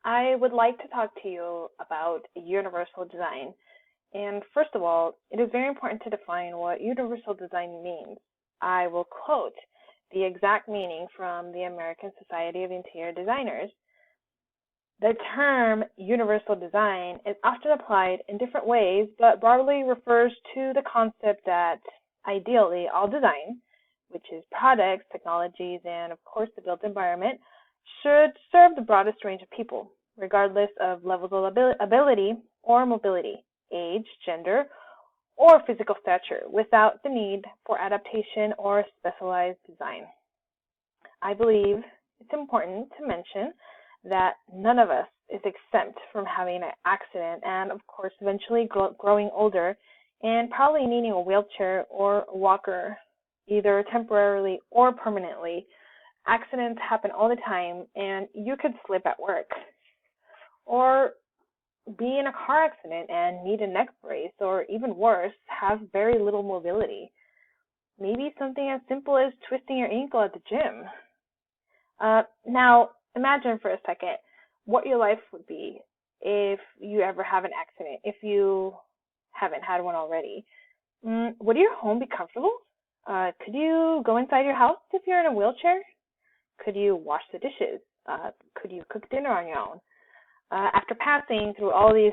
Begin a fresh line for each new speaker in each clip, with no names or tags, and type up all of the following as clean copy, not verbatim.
I would like to talk to you about universal design. And first of all, it is very important to define what universal design means. I will quote the exact meaning from the American Society of Interior Designers. The term universal design is often applied in different ways, but broadly refers to the concept that ideally all design, which is products, technologies, and of course the built environment, should serve the broadest range of people, regardless of levels of ability or mobility, age, gender, or physical stature, without the need for adaptation or specialized design. I believe it's important to mention that none of us is exempt from having an accident and, of course, eventually growing older and probably needing a wheelchair or a walker, either temporarily or permanently. Accidents happen all the time, and you could slip at work or be in a car accident and need a neck brace, or even worse, have very little mobility. Maybe something as simple as twisting your ankle at the gym. Now, imagine for a second what your life would be if you ever have an accident, if you haven't had one already. Would your home be comfortable? Could you go inside your house if you're in a wheelchair? Could you wash the dishes? Could you cook dinner on your own? After passing through all these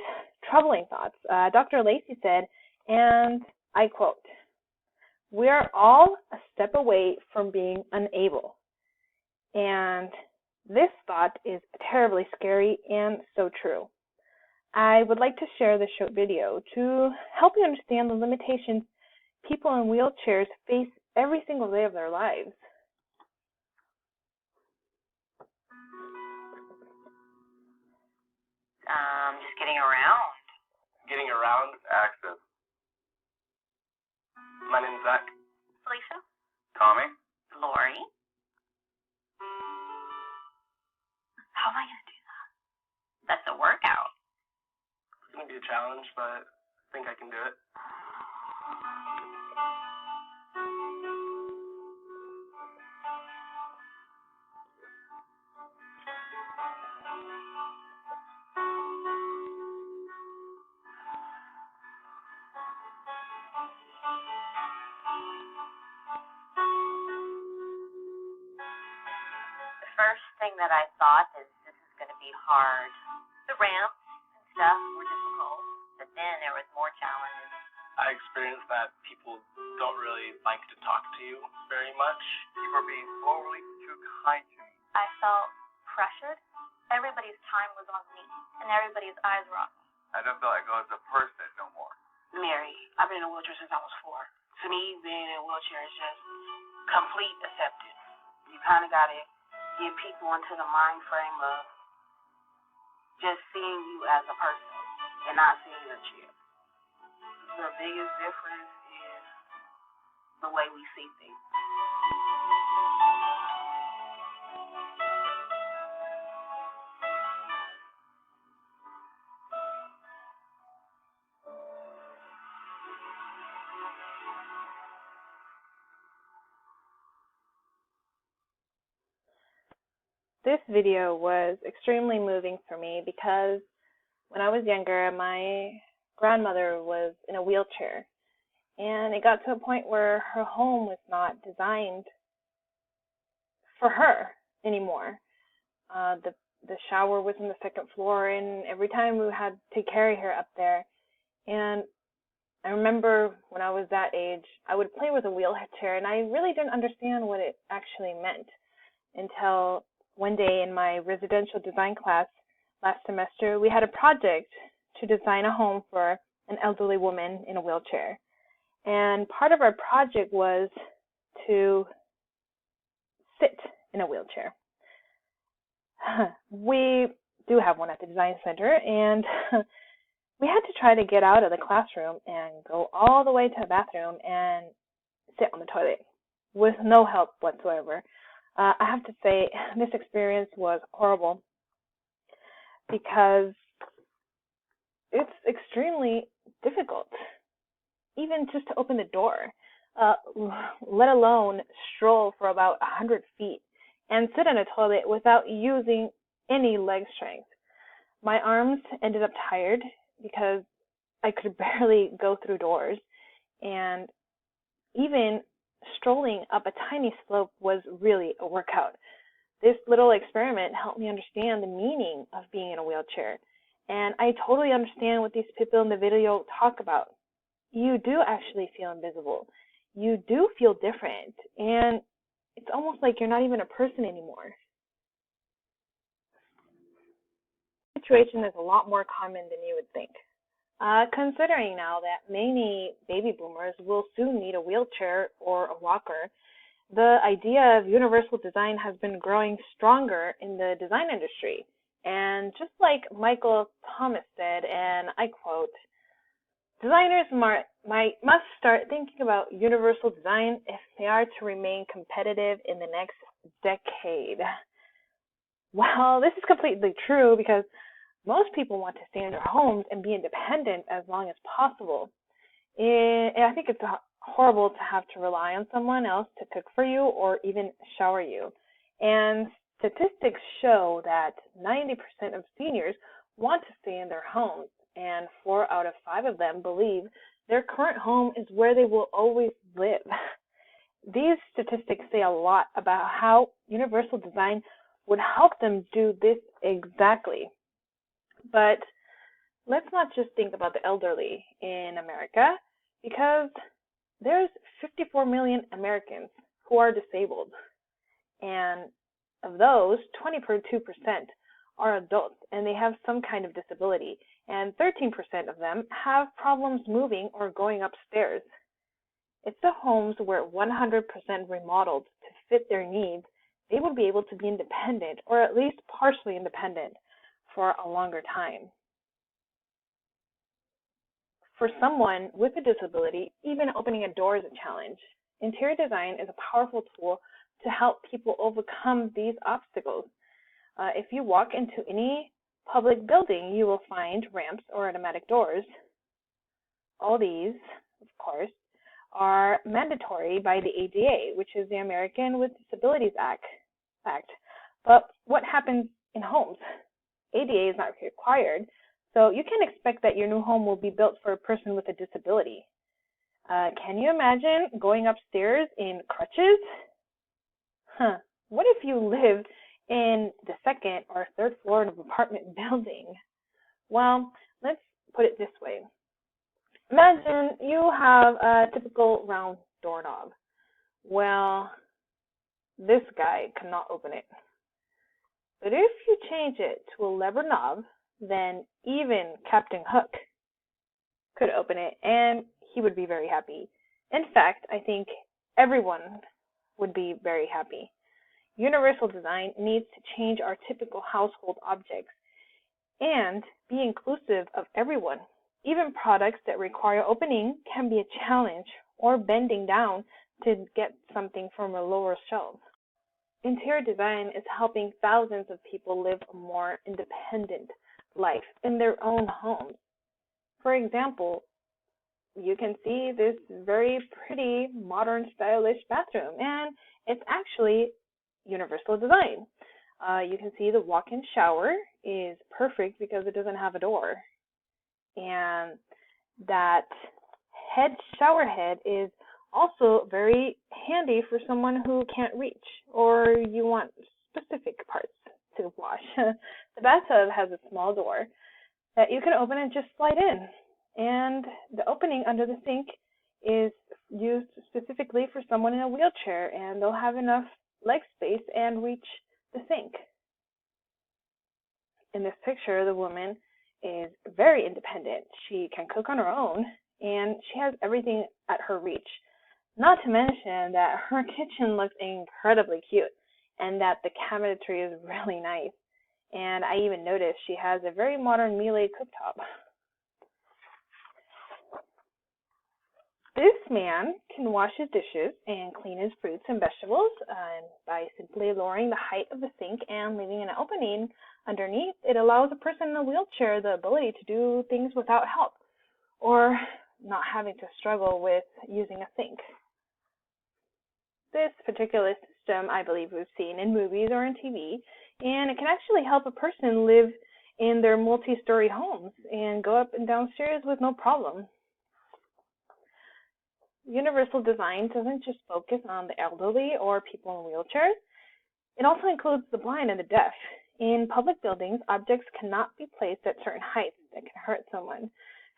troubling thoughts, Dr. Lacey said, and I quote, "We are all a step away from being unable." And this thought is terribly scary and so true. I would like to share this short video to help you understand the limitations people in wheelchairs face every single day of their lives.
Just getting around.
Getting around, access. My name's Zach.
Felicia?
Tommy.
Lori? How am I going to do that? That's a workout.
It's going to be a challenge, but I think I can do it.
The first thing that I thought is this is going to be hard. The ramps and stuff were difficult, but then there was more challenges.
I experienced that people don't really like to talk to you very much.
You were being overly too kind to me.
I felt pressured. Everybody's time was on me, and everybody's eyes were on me.
I don't feel like I was a person no more.
Mary, I've been in a wheelchair since I was 4. To me, being in a wheelchair is just complete acceptance. You kind of got to get people into the mind frame of just seeing you as a person and not seeing your chair. The biggest difference is the way we see things.
This video was extremely moving for me because when I was younger, my grandmother was in a wheelchair, and it got to a point where her home was not designed for her anymore. The shower was on the second floor, and every time we had to carry her up there. And I remember when I was that age, I would play with a wheelchair, and I really didn't understand what it actually meant until one day in my residential design class last semester, we had a project to design a home for an elderly woman in a wheelchair. And part of our project was to sit in a wheelchair. We do have one at the design center, and we had to try to get out of the classroom and go all the way to the bathroom and sit on the toilet with no help whatsoever. I have to say, this experience was horrible because it's extremely difficult, even just to open the door, let alone stroll for about 100 feet and sit in a toilet without using any leg strength. My arms ended up tired because I could barely go through doors, and even strolling up a tiny slope was really a workout. This little experiment helped me understand the meaning of being in a wheelchair, and I totally understand what these people in the video talk about. You do actually feel invisible. You do feel different, and it's almost like you're not even a person anymore. The situation is a lot more common than you would think. Considering now that many baby boomers will soon need a wheelchair or a walker, the idea of universal design has been growing stronger in the design industry. And just like Michael Thomas said, and I quote, designers must start thinking about universal design if they are to remain competitive in the next decade. Well, this is completely true because most people want to stay in their homes and be independent as long as possible. And I think it's horrible to have to rely on someone else to cook for you or even shower you. And statistics show that 90% of seniors want to stay in their homes, and 4 out of 5 of them believe their current home is where they will always live. These statistics say a lot about how universal design would help them do this exactly. But let's not just think about the elderly in America, because there's 54 million Americans who are disabled. And of those, 22% are adults and they have some kind of disability. And 13% of them have problems moving or going upstairs. If the homes were 100% remodeled to fit their needs, they would be able to be independent, or at least partially independent, for a longer time. For someone with a disability, even opening a door is a challenge. Interior design is a powerful tool to help people overcome these obstacles. If you walk into any public building, you will find ramps or automatic doors. All these, of course, are mandatory by the ADA, which is the American with Disabilities Act. But what happens in homes? ADA is not required, so you can expect that your new home will be built for a person with a disability. Can you imagine going upstairs in crutches? What if you live in the second or third floor of an apartment building? Well, let's put it this way. Imagine you have a typical round doorknob. Well, this guy cannot open it. But if you change it to a lever knob, then even Captain Hook could open it, and he would be very happy. In fact, I think everyone would be very happy. Universal design needs to change our typical household objects and be inclusive of everyone. Even products that require opening can be a challenge, or bending down to get something from a lower shelf. Interior design is helping thousands of people live a more independent life in their own homes. For example, you can see this very pretty, modern, stylish bathroom, and it's actually universal design. You can see the walk-in shower is perfect because it doesn't have a door. And that shower head is also very handy for someone who can't reach, or you want specific parts to wash. The bathtub has a small door that you can open and just slide in. And the opening under the sink is used specifically for someone in a wheelchair, and they'll have enough leg space and reach the sink. In this picture, the woman is very independent. She can cook on her own, and she has everything at her reach. Not to mention that her kitchen looks incredibly cute, and that the cabinetry is really nice. And I even noticed she has a very modern Miele cooktop. This man can wash his dishes and clean his fruits and vegetables by simply lowering the height of the sink and leaving an opening underneath. It allows a person in a wheelchair the ability to do things without help, or not having to struggle with using a sink. This particular system, I believe, we've seen in movies or in TV, and it can actually help a person live in their multi-story homes and go up and down stairs with no problem. Universal design doesn't just focus on the elderly or people in wheelchairs. It also includes the blind and the deaf. In public buildings, objects cannot be placed at certain heights that can hurt someone.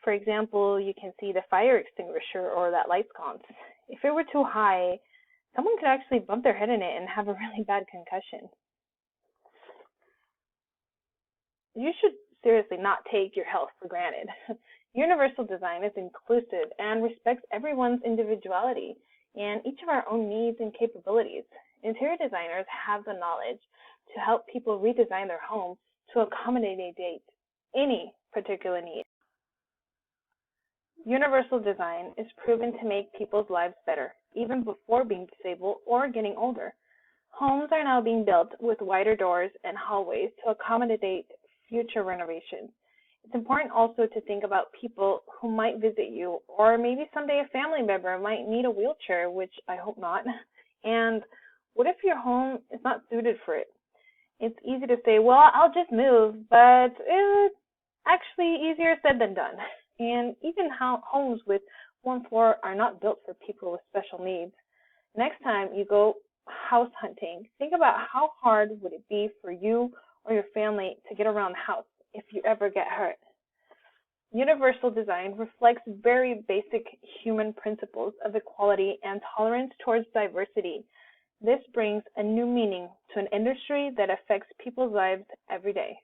For example, you can see the fire extinguisher or that light sconce. If it were too high, someone could actually bump their head in it and have a really bad concussion. You should seriously not take your health for granted. Universal design is inclusive and respects everyone's individuality and each of our own needs and capabilities. Interior designers have the knowledge to help people redesign their homes to accommodate any particular need. Universal design is proven to make people's lives better, even before being disabled or getting older. Homes are now being built with wider doors and hallways to accommodate future renovations. It's important also to think about people who might visit you, or maybe someday a family member might need a wheelchair, which I hope not. And what if your home is not suited for it? It's easy to say, well, I'll just move, but it's actually easier said than done. And even homes with one floor are not built for people with special needs. Next time you go house hunting, think about how hard would it be for you or your family to get around the house if you ever get hurt. Universal design reflects very basic human principles of equality and tolerance towards diversity. This brings a new meaning to an industry that affects people's lives every day.